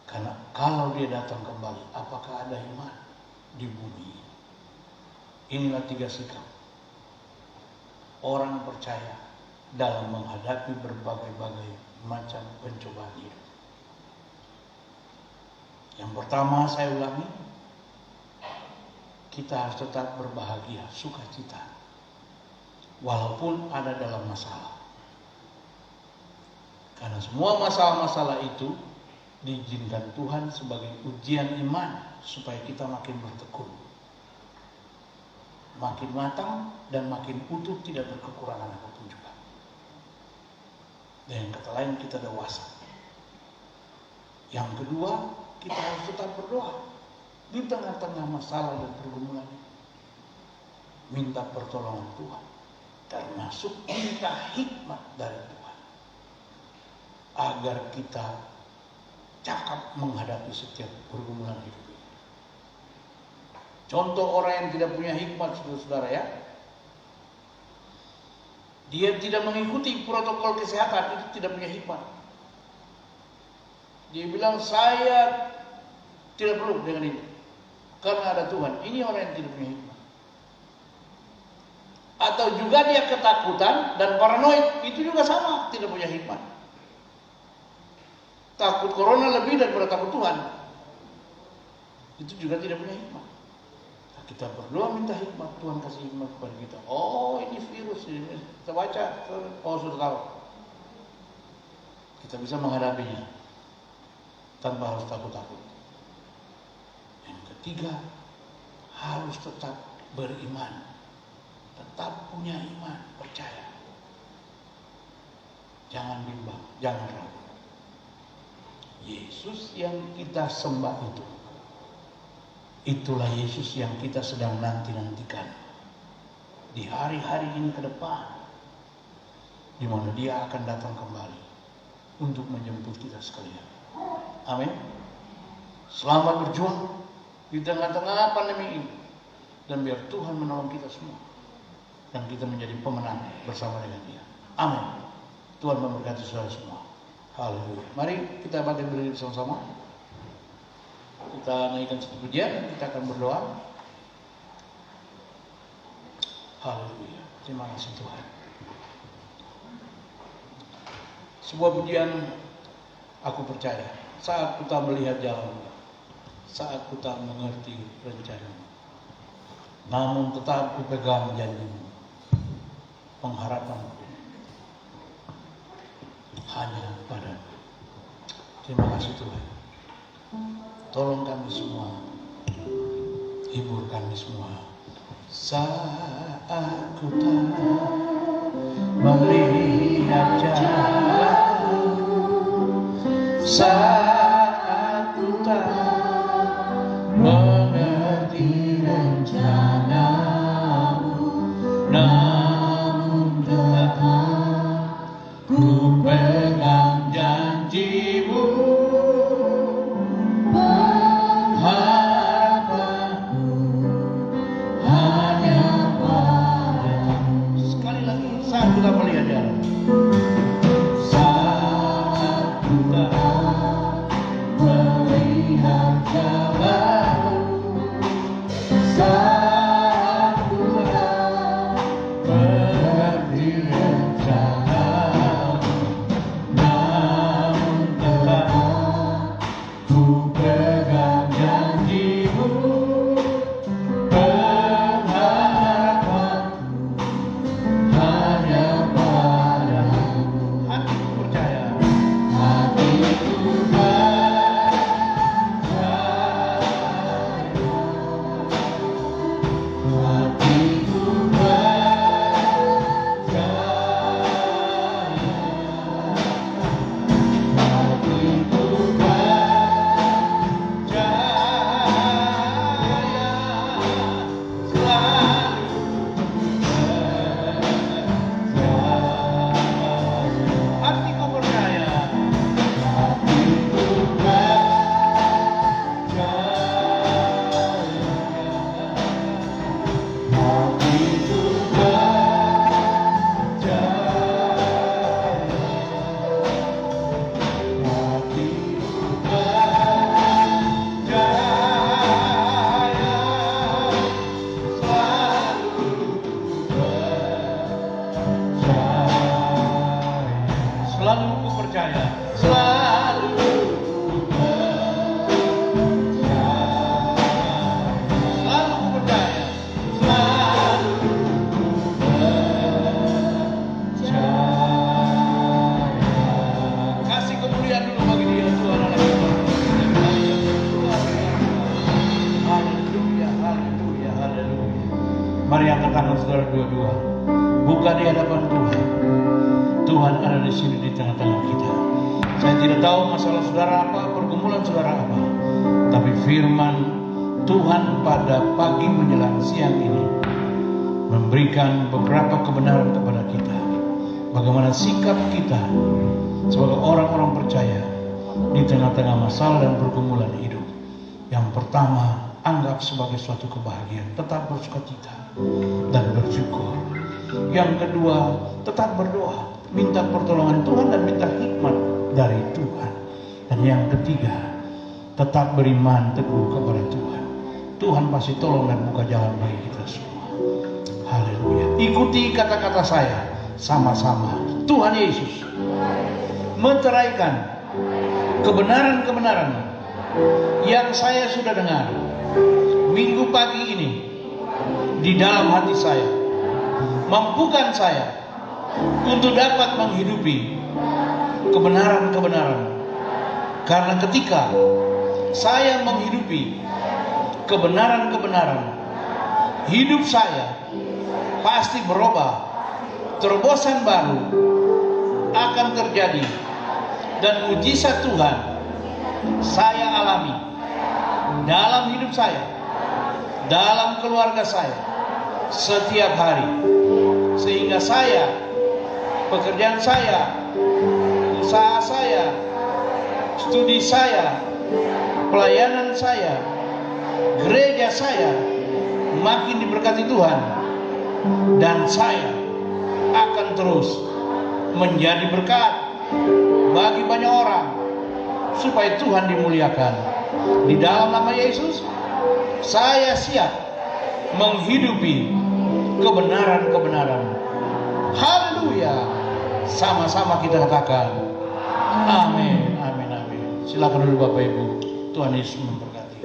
Karena kalau dia datang kembali, apakah ada iman di bumi? Inilah 3 sikap orang percaya dalam menghadapi berbagai-bagai macam pencobaan hidup. Yang pertama, saya ulangi, kita harus tetap berbahagia, sukacita, walaupun ada dalam masalah. Karena semua masalah-masalah itu diizinkan Tuhan sebagai ujian iman supaya kita makin bertekun, makin matang dan makin utuh, tidak berkekurangan apapun juga. Dan yang kata lain, kita dewasa. Yang kedua, kita harus tetap berdoa di tengah-tengah masalah dan pergumulan. Minta pertolongan Tuhan, termasuk minta hikmat dari Tuhan, agar kita cakap menghadapi setiap pergumulan hidup ini. Contoh orang yang tidak punya hikmat, saudara-saudara ya, dia tidak mengikuti protokol kesehatan, itu tidak punya hikmat. Dia bilang, saya tidak perlu dengan ini, karena ada Tuhan. Ini orang yang tidak punya hikmat. Atau juga dia ketakutan dan paranoid, itu juga sama, tidak punya hikmat. Takut corona lebih daripada takut Tuhan, itu juga tidak punya hikmat. Nah, kita berdoa minta hikmat, Tuhan kasih hikmat kepada kita. Oh, ini virus ini, kita baca, oh sudah tahu, kita bisa menghadapinya tanpa harus takut-takut. Yang ketiga, harus tetap beriman, tetap punya iman, percaya, jangan bimbang, jangan ragu. Yesus yang kita sembah itulah Yesus yang kita sedang nanti-nantikan di hari-hari ini ke depan, di mana Dia akan datang kembali untuk menjemput kita sekalian. Amin. Selamat berjuang di tengah-tengah pandemi ini, dan biar Tuhan menolong kita semua dan kita menjadi pemenang bersama dengan Dia. Amin. Tuhan memberkati saudara semua. Haleluya. Mari kita bangkit berdiri bersama-sama. Kita naikkan satu pujian, kita akan berdoa. Haleluya. Terima kasih Tuhan. Sebuah pujian, aku percaya, saat ku tak melihat jalan, saat ku tak mengerti rencana, namun tetap ku pegang janjimu, pengharapanku hanya padamu. Terima kasih Tuhan. Tolong kami semua, hibur kami semua. Saat ku tak melihat jalan, saat ku tak mengerti rencanamu, namun tetap ku pegang janjimu, harapanku hanya padamu. Sekali lagi, saat kita melihat jalan, saat kita melihat jalan, saat Mari angkat tangan saudara dua-dua. Buka di hadapan Tuhan. Tuhan ada di sini di tengah-tengah kita. Saya tidak tahu masalah saudara apa, pergumulan saudara apa. Tapi firman Tuhan pada pagi menjelang siang ini memberikan beberapa kebenaran kepada kita. Bagaimana sikap kita sebagai orang-orang percaya di tengah-tengah masalah dan pergumulan hidup. Yang pertama, anggap sebagai suatu kebahagiaan, tetap bersukacita dan bersyukur. Yang kedua, tetap berdoa, minta pertolongan Tuhan dan minta hikmat dari Tuhan. Dan yang ketiga, tetap beriman teguh kepada Tuhan. Tuhan pasti tolong dan buka jalan bagi kita semua. Haleluya. Ikuti kata-kata saya sama-sama. Tuhan Yesus meteraikan kebenaran-kebenaran yang saya sudah dengar minggu pagi ini di dalam hati saya. Mampukan saya untuk dapat menghidupi kebenaran-kebenaran. Karena ketika saya menghidupi kebenaran-kebenaran, hidup saya pasti berubah. Terobosan baru akan terjadi. Dan mujizat Tuhan saya alami dalam hidup saya, dalam keluarga saya, setiap hari. Sehingga saya, pekerjaan saya, usaha saya, studi saya, pelayanan saya, gereja saya makin diberkati Tuhan. Dan saya akan terus menjadi berkat bagi banyak orang, supaya Tuhan dimuliakan. Di dalam nama Yesus, saya siap menghidupi kebenaran-kebenaran. Haleluya. Sama-sama kita katakan amin, amin, amin. Silakan dulu Bapak Ibu. Tuhan Yesus memberkati.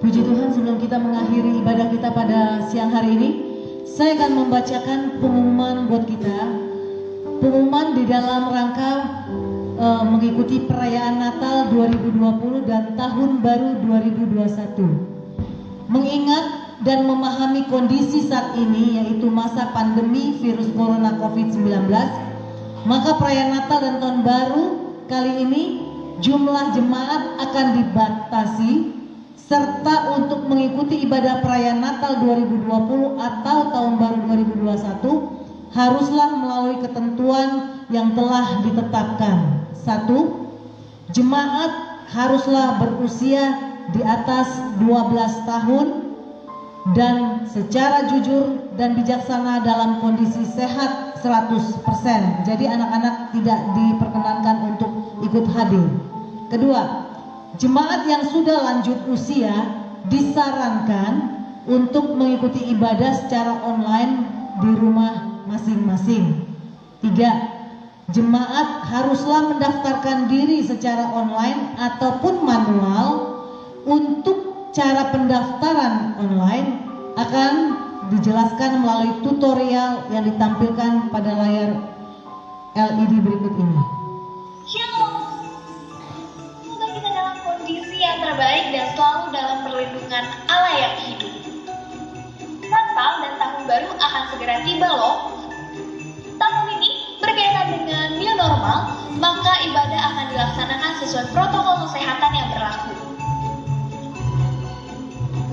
Puji Tuhan, sebelum kita mengakhiri ibadah kita pada siang hari ini, saya akan membacakan pengumuman buat kita. Pengumuman di dalam rangka mengikuti perayaan Natal 2020 dan Tahun Baru 2021. Mengingat dan memahami kondisi saat ini, yaitu masa pandemi virus corona COVID-19, maka perayaan Natal dan Tahun Baru kali ini jumlah jemaat akan dibatasi, serta untuk mengikuti ibadah perayaan Natal 2020 atau Tahun Baru 2021 haruslah melalui ketentuan yang telah ditetapkan. 1. Jemaat haruslah berusia di atas 12 tahun dan secara jujur dan bijaksana dalam kondisi sehat 100%. Jadi anak-anak tidak diperkenankan untuk ikut hadir. Kedua, jemaat yang sudah lanjut usia disarankan untuk mengikuti ibadah secara online di rumah masing-masing. 3. Jemaat haruslah mendaftarkan diri secara online ataupun manual. Untuk cara pendaftaran online akan dijelaskan melalui tutorial yang ditampilkan pada layar LED berikut ini. Shalom. Semoga kita dalam kondisi yang terbaik dan selalu dalam perlindungan Allah yang hidup. Natal dan Tahun Baru akan segera tiba loh. Tahun ini berkaitan dengan new normal, maka ibadah akan dilaksanakan sesuai protokol kesehatan yang berlaku.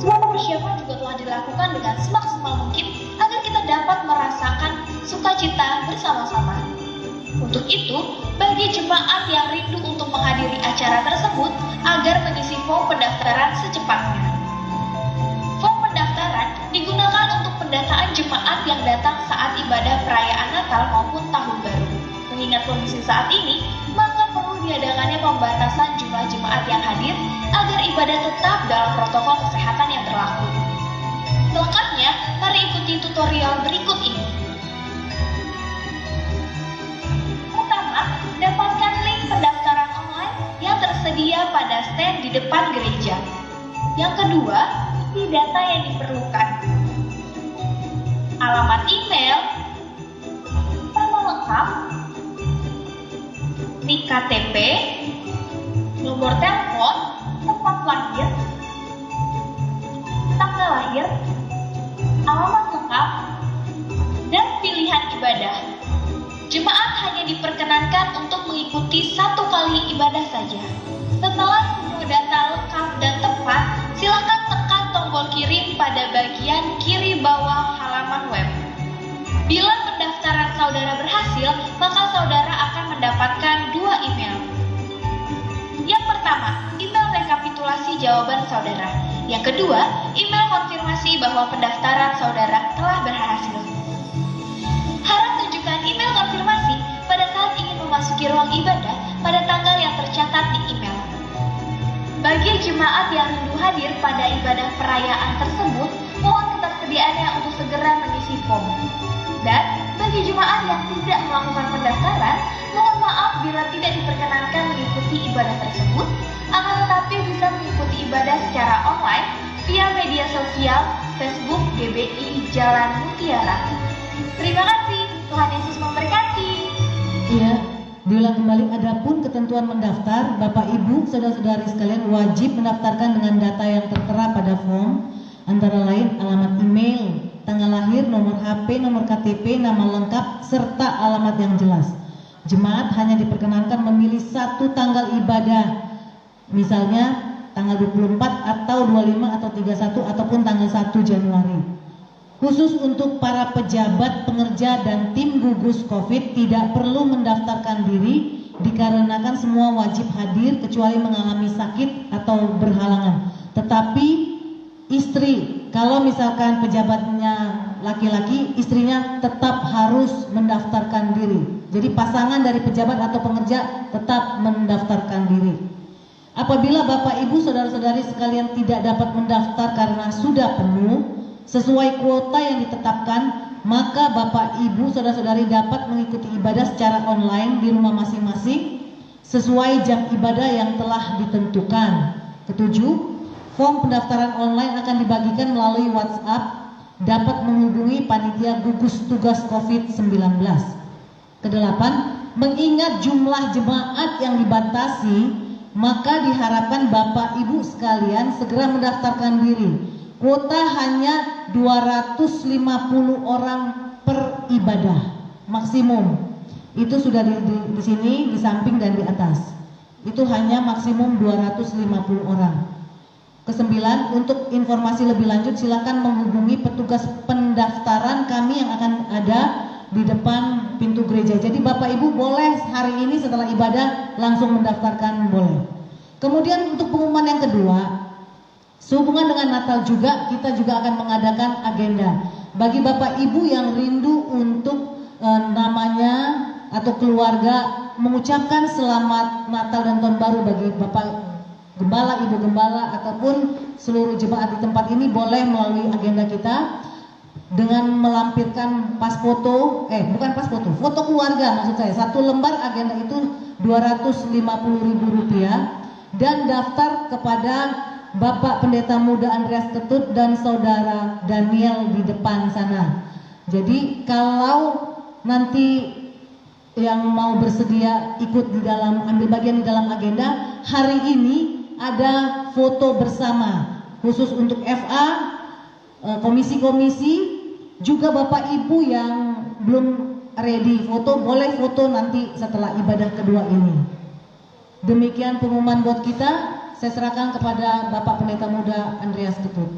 Semua persiapan juga telah dilakukan dengan semaksimal mungkin agar kita dapat merasakan sukacita bersama-sama. Untuk itu, bagi jemaat yang rindu untuk menghadiri acara tersebut agar mengisi form pendaftaran secepatnya. Form pendaftaran digunakan untuk pendataan jemaat yang datang saat ibadah perayaan Natal maupun Tahun Baru. Mengingat kondisi saat ini, maka perlu diadakannya pembatasan jumlah jemaat yang hadir agar ibadah tetap dalam protokol kesehatan yang berlaku. Selengkapnya, mari ikuti tutorial berikut ini. Pertama, dapatkan link pendaftaran online yang tersedia pada stand di depan gereja. Yang kedua, isi data yang diperlukan. Alamat email, nama lengkap, KTP, nomor telepon, tempat lahir, tanggal lahir, alamat lengkap, dan pilihan ibadah. Jemaat hanya diperkenankan untuk mengikuti 1 kali ibadah saja. Setelah semua data lengkap dan tepat, silakan tekan tombol kirim pada bagian kiri bawah halaman web. Bila pendaftaran saudara berhasil, maka saudara akan mendapatkan 2 email. Yang pertama, email rekapitulasi jawaban saudara. Yang kedua, email konfirmasi bahwa pendaftaran saudara telah berhasil. Harap tunjukkan email konfirmasi pada saat ingin memasuki ruang ibadah pada tanggal yang tercatat di email. Bagi jemaat yang rindu hadir pada ibadah perayaan tersebut, mohon ketersediaannya untuk segera mengisi form. Dan bagi jemaat yang tidak melakukan pendaftaran, mohon maaf bila tidak diperkenankan mengikuti ibadah tersebut, akan tetapi bisa mengikuti ibadah secara online via media sosial Facebook GBI Jalan Mutiara. Terima kasih, Tuhan Yesus memberkati. Iya, diulang kembali. Adapun ketentuan mendaftar, Bapak Ibu, saudara-saudari sekalian wajib mendaftarkan dengan data yang tertera pada form, antara lain alamat email, tanggal lahir, nomor HP, nomor KTP, nama lengkap, serta alamat yang jelas. Jemaat hanya diperkenankan memilih 1 tanggal ibadah, misalnya tanggal 24 atau 25 atau 31 ataupun tanggal 1 Januari. Khusus untuk para pejabat, pengerja, dan tim gugus COVID tidak perlu mendaftarkan diri dikarenakan semua wajib hadir kecuali mengalami sakit atau berhalangan. Tetapi istri, kalau misalkan pejabatnya laki-laki, istrinya tetap harus mendaftarkan diri. Jadi pasangan dari pejabat atau pengerja tetap mendaftarkan diri. Apabila Bapak Ibu saudara-saudari sekalian tidak dapat mendaftar karena sudah penuh sesuai kuota yang ditetapkan, maka Bapak Ibu saudara-saudari dapat mengikuti ibadah secara online di rumah masing-masing sesuai jam ibadah yang telah ditentukan. Ketujuh, form pendaftaran online akan dibagikan melalui WhatsApp, dapat menghubungi panitia gugus tugas COVID-19. Kedelapan, mengingat jumlah jemaat yang dibatasi, maka diharapkan Bapak Ibu sekalian segera mendaftarkan diri. Kuota hanya 250 orang per ibadah maksimum. Itu sudah di sini, di samping dan di atas. Itu hanya maksimum 250 orang. Kesembilan, untuk informasi lebih lanjut silakan menghubungi petugas pendaftaran kami yang akan ada di depan pintu gereja. Jadi Bapak Ibu boleh hari ini setelah ibadah langsung mendaftarkan, boleh. Kemudian untuk pengumuman yang kedua, sehubungan dengan Natal juga, kita juga akan mengadakan agenda. Bagi Bapak Ibu yang rindu untuk namanya atau keluarga mengucapkan selamat Natal dan Tahun Baru bagi Bapak Gembala, Ibu Gembala, ataupun seluruh jemaat di tempat ini, boleh melalui agenda kita dengan melampirkan foto keluarga maksud saya. 1 lembar agenda itu Rp250.000 dan daftar kepada Bapak Pendeta Muda Andreas Ketut dan Saudara Daniel di depan sana. Jadi kalau nanti yang mau bersedia ikut di dalam, ambil bagian di dalam agenda, hari ini ada foto bersama khusus untuk FA, komisi-komisi, juga Bapak Ibu yang belum ready foto, boleh foto nanti setelah ibadah kedua ini. Demikian pengumuman buat kita. Saya serahkan kepada Bapak Pendeta Muda Andreas Ketut.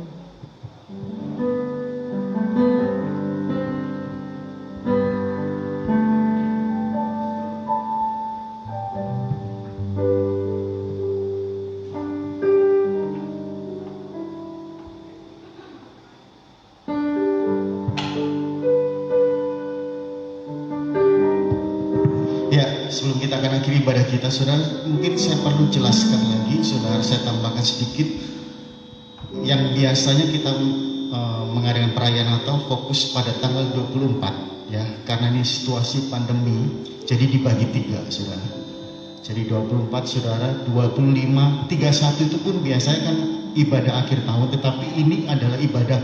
Sebelum kita akan akhiri ibadah kita, saudara, mungkin saya perlu jelaskan lagi, saudara, saya tambahkan sedikit. Yang biasanya kita mengadakan perayaan Natal fokus pada tanggal 24, ya, karena ini situasi pandemi, jadi dibagi 3, saudara. Jadi 24, saudara, 25, 31 itu pun biasanya kan ibadah akhir tahun, tetapi ini adalah ibadah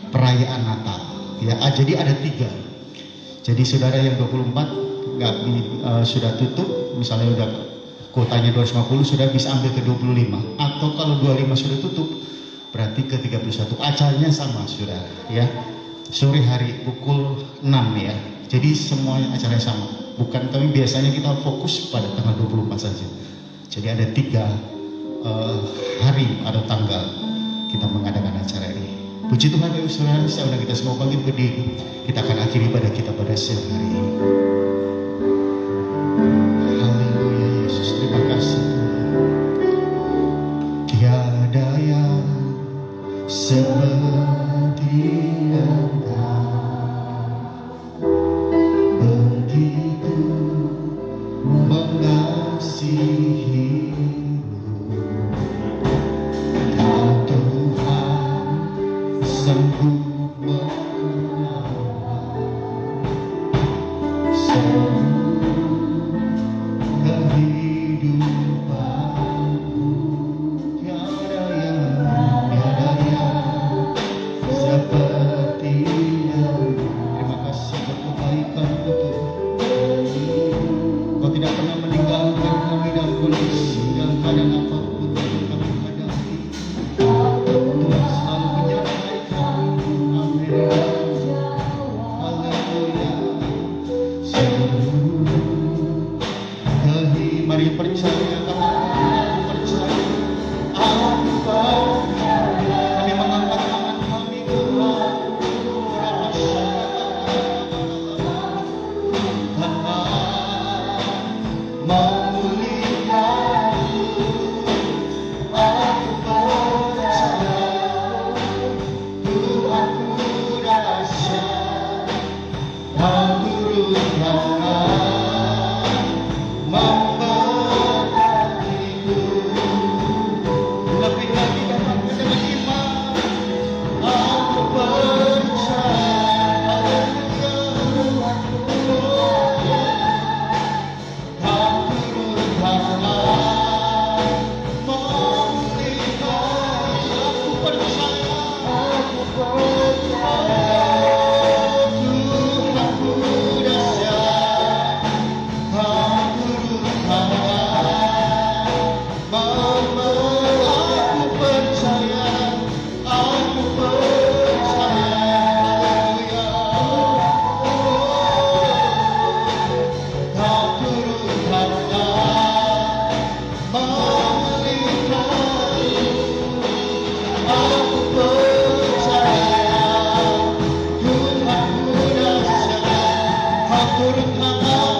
perayaan Natal, ya. Jadi ada 3. Jadi saudara yang 24 sudah tutup, misalnya udah kuotanya 250 sudah bisa ambil ke 25, atau kalau 25 sudah tutup berarti ke 31. Acaranya sama sudah ya, sore hari pukul 6 ya. Jadi semuanya acaranya sama, bukan kami biasanya kita fokus pada tanggal 24 saja. Jadi ada 3 hari atau tanggal kita mengadakan acara ini. Puji Tuhan Bapak Ibu Saudara, saya undang kita semua bangkit berdiri. Kita akan akhiri pada kita pada siang hari ini. Haleluya Yesus, terima kasih Tuhan. Tiada yang seperti Engkau, begitu mengasihimu. Kau Tuhan sanggup merawat seluruh kehidupanku. Tiada yang seperti Engkau. Terima kasih buat kebaikan-Mu Tuhan. Kau tidak pernah meninggalkan kami dalam kondisi dalam keadaan apapun yang kami hadapi. Tuhan selalu menyertai kami. Amin. Haleluya. Mari percaya, kami percaya. Aku percaya. Kami mengangkat tangan kami Tuhan. Turun tangan